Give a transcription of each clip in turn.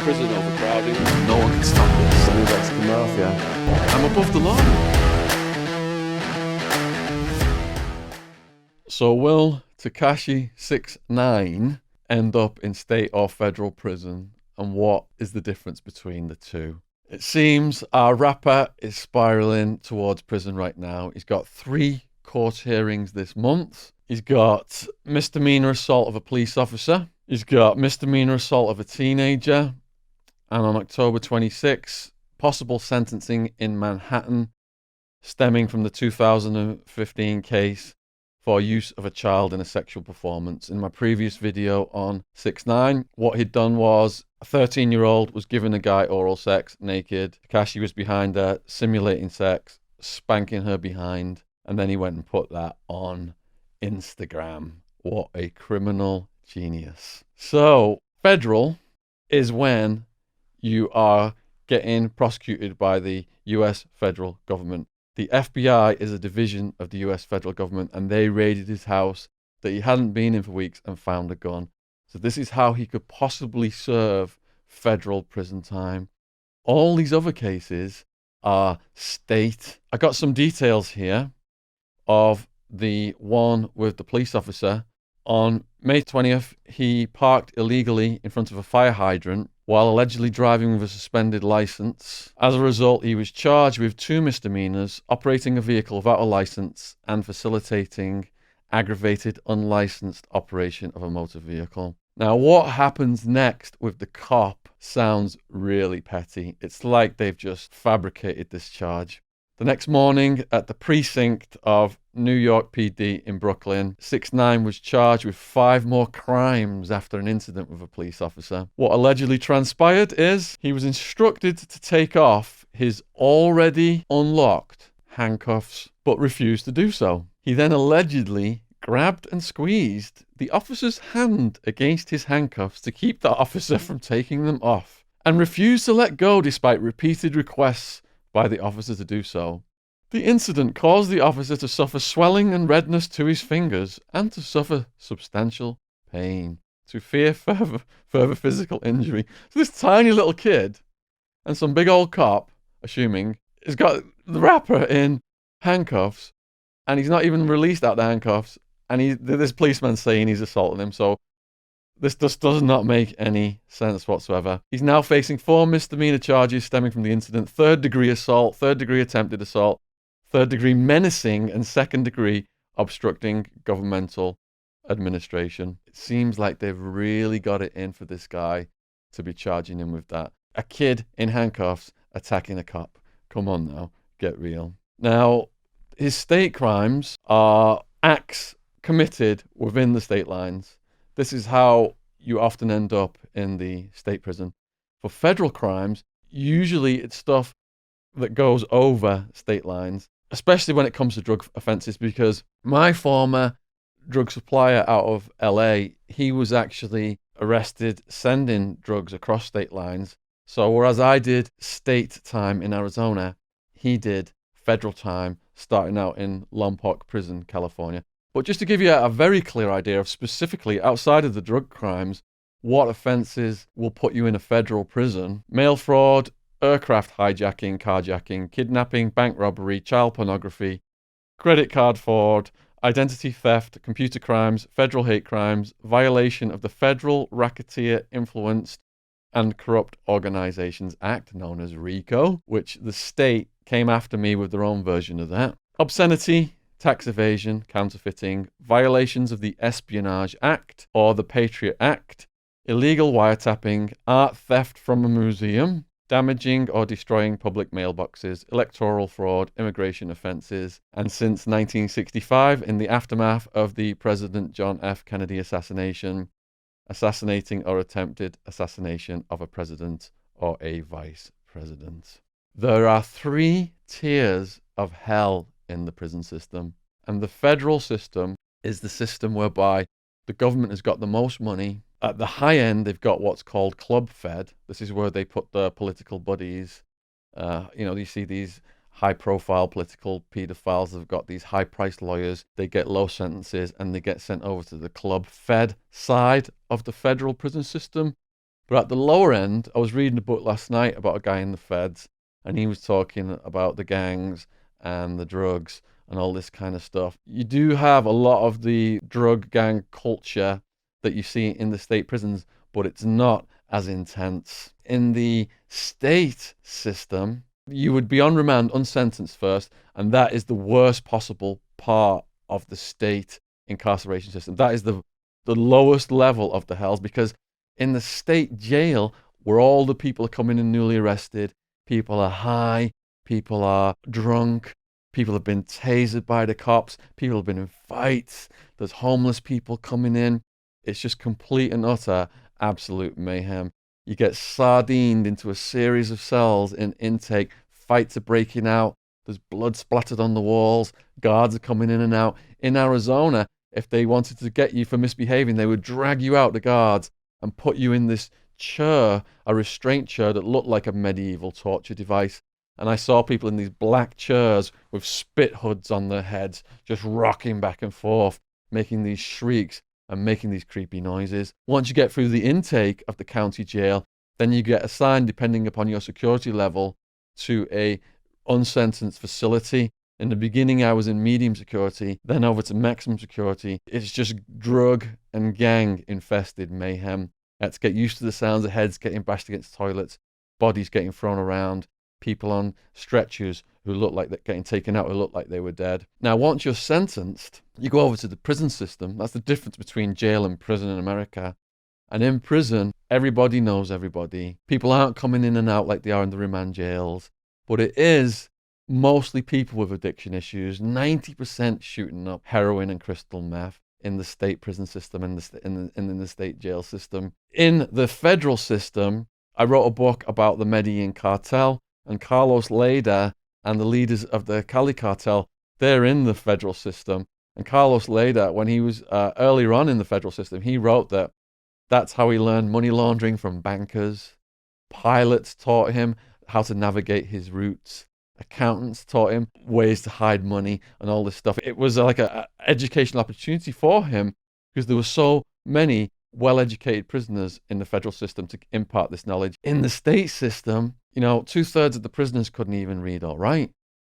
Prison overcrowding. No one can stop this. Sounds like the mafia. I'm above the law. So will Tekashi 6ix9ine end up in state or federal prison? And what is the difference between the two? It seems our rapper is spiraling towards prison right now. He's got 3 court hearings this month. He's got misdemeanor assault of a police officer. He's got misdemeanor assault of a teenager. And on October 26, possible sentencing in Manhattan, stemming from the 2015 case for use of a child in a sexual performance. In my previous video on 6ix9ine, what he'd done was a 13-year-old was giving a guy oral sex naked. Tekashi was behind her, simulating sex, spanking her behind, and then he went and put that on Instagram. What a criminal genius. So, federal is when you are getting prosecuted by the US federal government. The FBI is a division of the US federal government, and they raided his house that he hadn't been in for weeks and found a gun. So this is how he could possibly serve federal prison time. All these other cases are state. I got some details here of the one with the police officer. On May 20th, he parked illegally in front of a fire hydrant while allegedly driving with a suspended license. As a result, he was charged with 2 misdemeanors, operating a vehicle without a license and facilitating aggravated unlicensed operation of a motor vehicle. Now, what happens next with the cop sounds really petty. It's like they've just fabricated this charge. The next morning, at the precinct of New York PD in Brooklyn, 6ix9ine was charged with 5 more crimes after an incident with a police officer. What allegedly transpired is he was instructed to take off his already unlocked handcuffs, but refused to do so. He then allegedly grabbed and squeezed the officer's hand against his handcuffs to keep the officer from taking them off, and refused to let go despite repeated requests by the officer to do so. The incident caused the officer to suffer swelling and redness to his fingers and to suffer substantial pain, to fear further physical injury. So this tiny little kid and some big old cop, assuming, has got the rapper in handcuffs, and he's not even released out the handcuffs, and this policeman's saying he's assaulting him. So this just does not make any sense whatsoever. He's now facing 4 misdemeanor charges stemming from the incident: 3rd-degree assault, 3rd-degree attempted assault, 3rd-degree menacing, and 2nd-degree obstructing governmental administration. It seems like they've really got it in for this guy to be charging him with that. A kid in handcuffs attacking a cop. Come on now, get real. Now, his state crimes are acts committed within the state lines. This is how you often end up in the state prison. For federal crimes, usually it's stuff that goes over state lines, especially when it comes to drug offenses, because my former drug supplier out of LA, he was actually arrested sending drugs across state lines. So whereas I did state time in Arizona, he did federal time starting out in Lompoc Prison, California. But just to give you a very clear idea of specifically outside of the drug crimes, what offenses will put you in a federal prison: mail fraud, aircraft hijacking, carjacking, kidnapping, bank robbery, child pornography, credit card fraud, identity theft, computer crimes, federal hate crimes, violation of the Federal Racketeer Influenced and Corrupt Organizations Act, known as Rico, which the state came after me with their own version of that, obscenity, tax evasion, counterfeiting, violations of the Espionage Act or the Patriot Act, illegal wiretapping, art theft from a museum, damaging or destroying public mailboxes, electoral fraud, immigration offenses, and since 1965, in the aftermath of the President John F. Kennedy assassination, assassinating or attempted assassination of a president or a vice president. There are 3 tiers of hell in the prison system, and the federal system is the system whereby the government has got the most money. At the high end, they've got what's called club fed. This is where they put their political buddies. You see these high-profile political pedophiles have got these high-priced lawyers. They get low sentences, and they get sent over to the club fed side of the federal prison system, But at the lower end, I was reading a book last night about a guy in the feds, and he was talking about the gangs and the drugs and all this kind of stuff. You do have a lot of the drug gang culture that you see in the state prisons, but it's not as intense. In the state system, you would be on remand unsentenced first, and that is the worst possible part of the state incarceration system. That is the lowest level of the hells, because in the state jail, where all the people are coming in newly arrested, people are high, people are drunk, people have been tasered by the cops, people have been in fights, there's homeless people coming in. It's just complete and utter absolute mayhem. You get sardined into a series of cells in intake, fights are breaking out, there's blood splattered on the walls, guards are coming in and out. In Arizona, if they wanted to get you for misbehaving, they would drag you out, the guards, and put you in this chair, a restraint chair that looked like a medieval torture device. And I saw people in these black chairs with spit hoods on their heads, just rocking back and forth, making these shrieks and making these creepy noises. Once you get through the intake of the county jail, then you get assigned, depending upon your security level, to a unsentence facility. In the beginning, I was in medium security, then over to maximum security. It's just drug and gang infested mayhem. I had to get used to the sounds of heads getting bashed against toilets, bodies getting thrown around, people on stretchers who look like they're getting taken out, who look like they were dead. Now, once you're sentenced, you go over to the prison system. That's the difference between jail and prison in America. And in prison, everybody knows everybody. People aren't coming in and out like they are in the remand jails, but it is mostly people with addiction issues, 90% shooting up heroin and crystal meth in the state prison system and in the state jail system. In the federal system, I wrote a book about the Medellin cartel, and Carlos Leda and the leaders of the Cali cartel, they're in the federal system. And Carlos Leda, when he was earlier on in the federal system, he wrote that that's how he learned money laundering from bankers. Pilots taught him how to navigate his routes. Accountants taught him ways to hide money and all this stuff. It was like an educational opportunity for him because there were so many well-educated prisoners in the federal system to impart this knowledge. In the state system, 2/3 of the prisoners couldn't even read or write.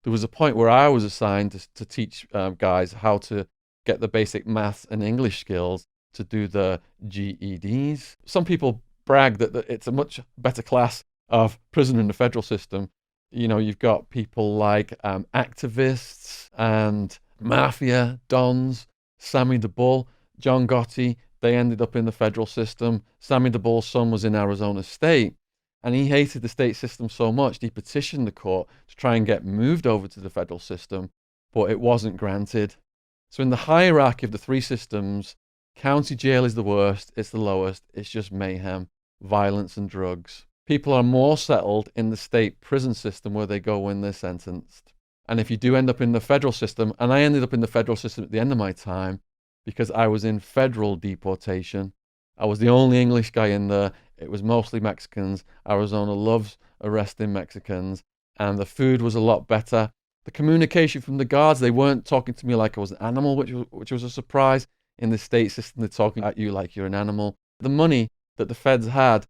There was a point where I was assigned to teach guys how to get the basic maths and English skills to do the GEDs. Some people brag that it's a much better class of prisoner in the federal system. You've got people like activists and mafia dons, Sammy the Bull, John Gotti. They ended up in the federal system. Sammy the Bull's son was in Arizona State, and he hated the state system so much he petitioned the court to try and get moved over to the federal system, but it wasn't granted. So in the hierarchy of the three systems, county jail is the worst, it's the lowest, it's just mayhem, violence and drugs. People are more settled in the state prison system where they go when they're sentenced. And if you do end up in the federal system, and I ended up in the federal system at the end of my time because I was in federal deportation. I was the only English guy in there. It was mostly Mexicans. Arizona loves arresting Mexicans, and the food was a lot better. The communication from the guards, they weren't talking to me like I was an animal, which was a surprise. In the state system, they're talking at you like you're an animal. The money that the feds had,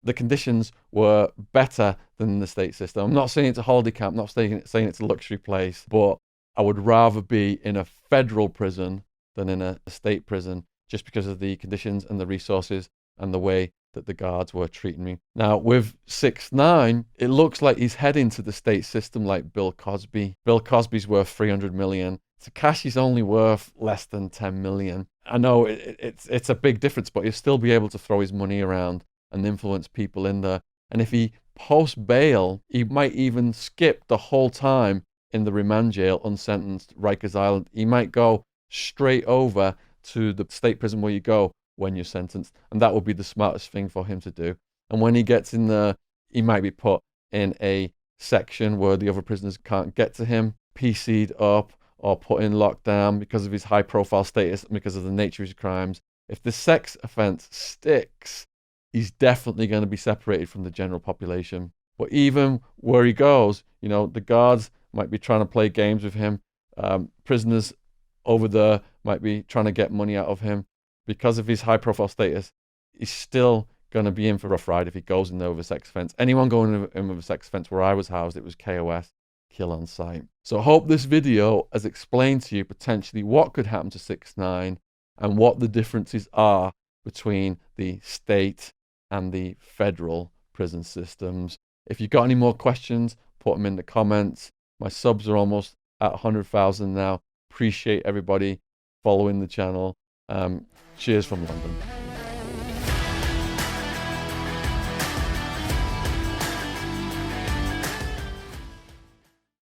the conditions were better than in the state system. I'm not saying it's a holiday camp, not saying it's a luxury place, but I would rather be in a federal prison than in a state prison just because of the conditions and the resources and the way that the guards were treating me. Now, with 6ix9ine, it looks like he's heading to the state system like Bill Cosby. Bill Cosby's worth $300 million. Tekashi's only worth less than $10 million. I know it's a big difference, but he'll still be able to throw his money around and influence people in there. And if he posts bail, he might even skip the whole time in the remand jail, unsentenced, Rikers Island. He might go straight over to the state prison where you go when you're sentenced. And that would be the smartest thing for him to do. And when he gets in there, he might be put in a section where the other prisoners can't get to him, PC'd up, or put in lockdown because of his high profile status and because of the nature of his crimes. If the sex offense sticks, he's definitely going to be separated from the general population. But even where he goes, the guards might be trying to play games with him. Prisoners over there might be trying to get money out of him. Because of his high profile status, he's still going to be in for a rough ride if he goes in there with a sex offence. Anyone going in with a sex offence where I was housed, it was KOS, kill on sight. So I hope this video has explained to you potentially what could happen to 6ix9ine and what the differences are between the state and the federal prison systems. If you've got any more questions, put them in the comments. My subs are almost at 100,000 now. Appreciate everybody following the channel. Cheers from London.